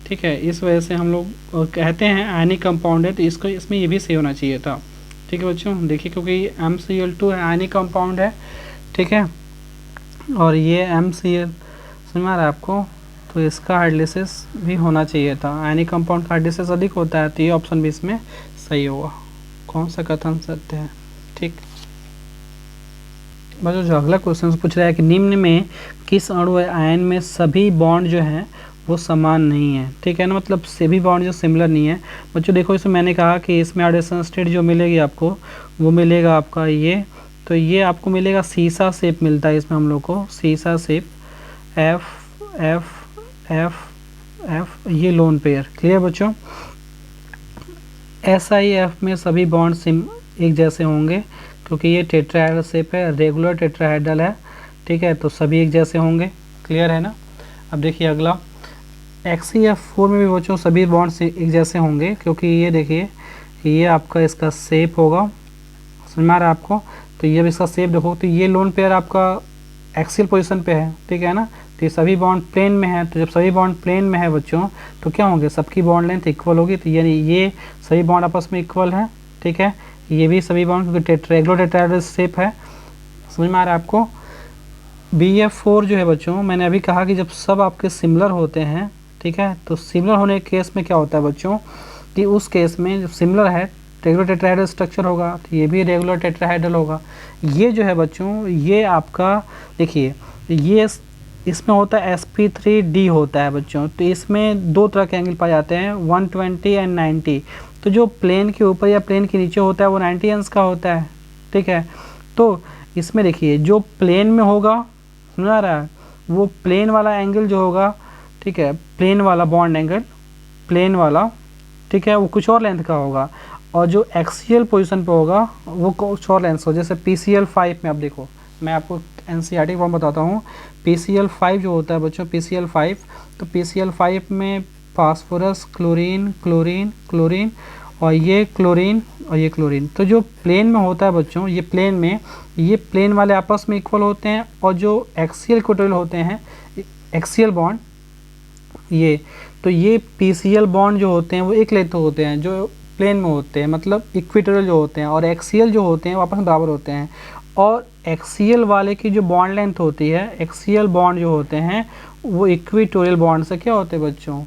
ठीक है, इस वजह से हम लोग कहते हैं आयनिक कंपाउंड है, तो इसको इसमें ये भी सही होना चाहिए था। ठीक है बच्चों, देखिए क्योंकि MCl2 है, आयनिक कंपाउंड है, ठीक है, और ये MCl समझ में आ रहा है आपको, तो इसका हाइड्रोलिसिस भी होना चाहिए था, आयनिक कंपाउंड का हाइड्रोलिसिस अधिक होता है, तो ये ऑप्शन भी इसमें सही होगा। कौन सा कथन सत्य है? ठीक बच्चों, जो अगला क्वेश्चन पूछ रहा है कि निम्न में किस अणु आयन में सभी बॉन्ड जो हैं वो समान नहीं है, ठीक है ना, मतलब सभी बॉन्ड जो सिमिलर नहीं है। बच्चों देखो, इसमें मैंने कहा कि इसमें ऑक्सीडेशन स्टेट जो मिलेगी आपको, वो मिलेगा आपका ये, तो ये आपको मिलेगा सीसा शेप मिलता है इसमें हम लोग को, सीसा shape, F F F F, ये लोन पेयर। क्लियर बच्चों, SiF में सभी बॉन्ड एक जैसे होंगे, क्योंकि ये टेट्राहेड्रल शेप है, रेगुलर टेट्राहेड्रल है, ठीक है, तो सभी एक जैसे होंगे। क्लियर है ना। अब देखिए अगला, XeF4 में भी बच्चों सभी बॉन्ड्स एक जैसे होंगे, क्योंकि ये देखिए ये आपका इसका शेप होगा, समझ में आ रहा है आपको, तो ये भी इसका शेप देखो, तो ये लोन पेयर आपका एक्सियल पोजीशन पे है, ठीक है ना, तो ये सभी बॉन्ड प्लेन में है, तो जब सभी बॉन्ड प्लेन में है बच्चों, तो क्या होंगे, सबकी बॉन्ड लेंथ इक्वल होगी, तो यानी ये सभी बॉन्ड आपस में इक्वल है, ठीक है, ये भी सभी बॉन्ड, क्योंकि रेगुलर टेट्राहेड्रल शेप है, समझ में आ रहा है आपको। BF4 जो है बच्चों, मैंने अभी कहा कि जब सब आपके सिमिलर होते हैं, ठीक है, तो सिमिलर होने के केस में क्या होता है बच्चों, कि उस केस में जब सिमिलर है, रेगुलर टेट्राहेड्रल स्ट्रक्चर होगा, तो ये भी रेगुलर टेट्राहेड्रल होगा। ये जो है बच्चों, ये आपका देखिए, ये इसमें होता है sp3d होता है बच्चों, तो इसमें दो तरह के एंगल पाए जाते हैं, 120 एंड 90, तो जो प्लेन के ऊपर या प्लेन के नीचे होता है वो 90 अंश का होता है, ठीक है। तो इसमें देखिए जो प्लेन में होगा, समझ आ रहा है, वो प्लेन वाला एंगल जो होगा, ठीक है, प्लेन वाला बॉन्ड एंगल, प्लेन वाला, ठीक है, वो कुछ और लेंथ का होगा, और जो एक्सियल पोजीशन पे होगा वो कुछ और लेंथ हो, जैसे PCl5 में आप देखो, मैं आपको NCERT फॉर्म बताता हूँ, PCl5 जो होता है बच्चों, PCl5, तो PCl5 में फास्फोरस, क्लोरीन क्लोरीन क्लोरीन, और ये क्लोरीन और ये क्लोरीन, तो जो प्लेन में होता है बच्चों, ये प्लेन में, ये प्लेन वाले आपस में इक्वल होते हैं, और जो एक्सियल इक्वेटोरियल होते हैं, एक्सियल बॉन्ड ये, तो ये PCl बॉन्ड जो होते हैं वो एक लेंथ होते हैं, जो प्लेन में होते हैं, मतलब इक्वेटोरियल जो होते हैं, और एक्सियल जो होते हैं वो आपस में बराबर होते हैं, और एक्सियल वाले की जो बॉन्ड लेंथ होती है, एक्सियल बॉन्ड जो होते हैं वो इक्वेटोरियल बॉन्ड से क्या होते हैं बच्चों,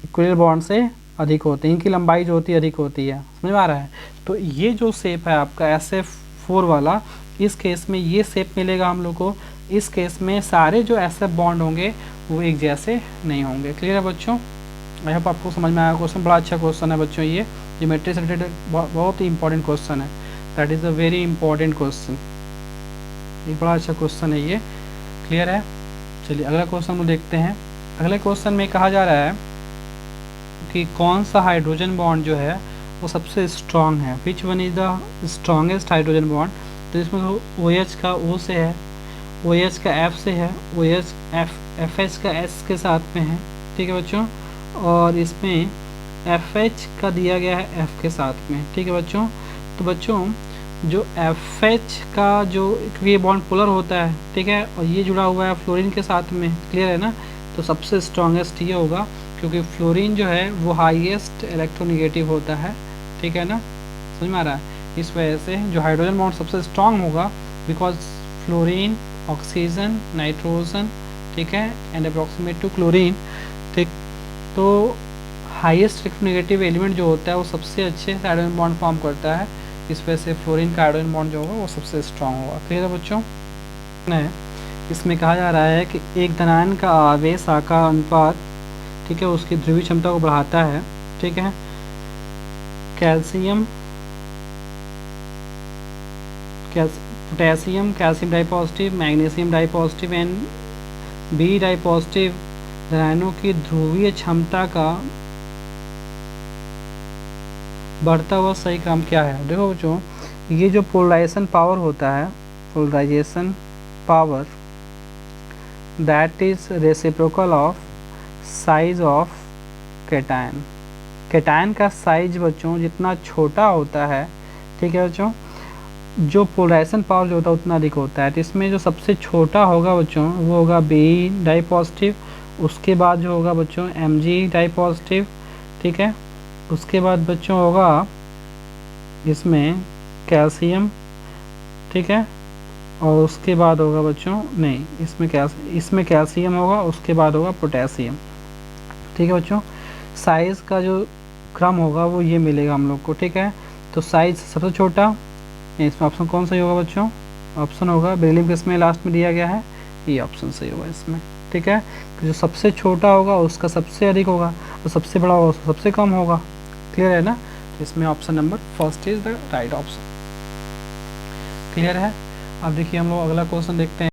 इक्वेटोरियल बॉन्ड से अधिक होते हैं, इनकी लंबाई जो होती है अधिक होती है, समझ में आ रहा है। तो ये जो शेप है आपका SF4 वाला, इस केस में ये शेप मिलेगा हम लोग को, इस केस में सारे जो SF बॉन्ड होंगे वो एक जैसे नहीं होंगे। क्लियर है बच्चों, आई होप आपको समझ में आया। क्वेश्चन बड़ा अच्छा क्वेश्चन है बच्चों, ये ज्योमेट्री से रिलेटेड बहुत ही इंपॉर्टेंट क्वेश्चन है, that is a very important question, ये बड़ा अच्छा क्वेश्चन है ये। क्लियर है, चलिए अगला क्वेश्चन हम देखते हैं। अगले क्वेश्चन में कहा जा रहा है कि कौन सा हाइड्रोजन बॉन्ड जो है वो सबसे स्ट्रॉन्ग है, which one is the strongest hydrogen bond. तो इसमें OH का O से है, OH का F से है, OH FH का S के साथ में है, ठीक है बच्चों, और इसमें FH का दिया गया है F के साथ में, ठीक है बच्चों। तो बच्चों जो FH का जो, क्योंकि ये बॉन्ड पोलर होता है, ठीक है, और ये जुड़ा हुआ है फ्लोरीन के साथ में, क्लियर है ना, तो सबसे स्ट्रॉन्गेस्ट ये होगा, क्योंकि फ्लोरीन जो है वो हाईएस्ट इलेक्ट्रोनेगेटिव होता है, ठीक है ना, समझ में आ रहा है। इस वजह से जो हाइड्रोजन बॉन्ड सबसे स्ट्रॉन्ग होगा, बिकॉज फ्लोरीन, ऑक्सीजन, नाइट्रोजन, ठीक है, एंड अप्रॉक्सीमेट टू क्लोरीन, ठीक, तो हाईएस्ट इलेक्ट्रोनेगेटिव एलिमेंट जो होता है वो सबसे अच्छे हाइड्रोजन बॉन्ड फॉर्म करता है, इस वजह से फ्लोरीन का हाइड्रोजन बॉन्ड जो होगा वो सबसे स्ट्रॉन्ग होगा। क्लियर है बच्चों। इसमें कहा जा रहा है कि एक धनायन का आवेश आकार अनुपात, ठीक है, उसकी ध्रुवीय क्षमता को बढ़ाता है, ठीक है, calcium potassium calcium di positive, magnesium di positive and B di positive धातुओं की ध्रुवीय क्षमता का बढ़ता हुआ सही क्रम क्या है। देखो बच्चों, ये जो पोलराइजेशन पावर होता है, polarization power that is reciprocal of size of cation. Cation का साइज बच्चों जितना छोटा होता है, ठीक है बच्चों, जो पोलराइजेशन पावर जो होता है उतना अधिक होता है। तो इसमें जो सबसे छोटा होगा बच्चों वो होगा बी डाई पॉजिटिव, उसके बाद जो होगा बच्चों Mg डाई पॉजिटिव, ठीक है। उसके बाद बच्चों होगा इसमें कैल्शियम, ठीक है, और उसके बाद होगा बच्चों नहीं, इसमें कैल्शियम होगा, उसके बाद होगा पोटेशियम, ठीक है बच्चों। साइज़ का जो क्रम होगा वो ये मिलेगा हम लोग को, ठीक है। तो साइज़ सबसे छोटा, इसमें ऑप्शन कौन सही होगा बच्चों, ऑप्शन होगा बेरिलियम किसमें लास्ट में दिया गया है, ये ऑप्शन सही होगा इसमें, ठीक है। तो जो सबसे छोटा होगा उसका सबसे अधिक होगा, और सबसे बड़ा होगा उसका सबसे कम होगा। क्लियर है ना। तो इसमें option number first is the right option. Clear है। अब देखिए हम लोग अगला क्वेश्चन देखते हैं।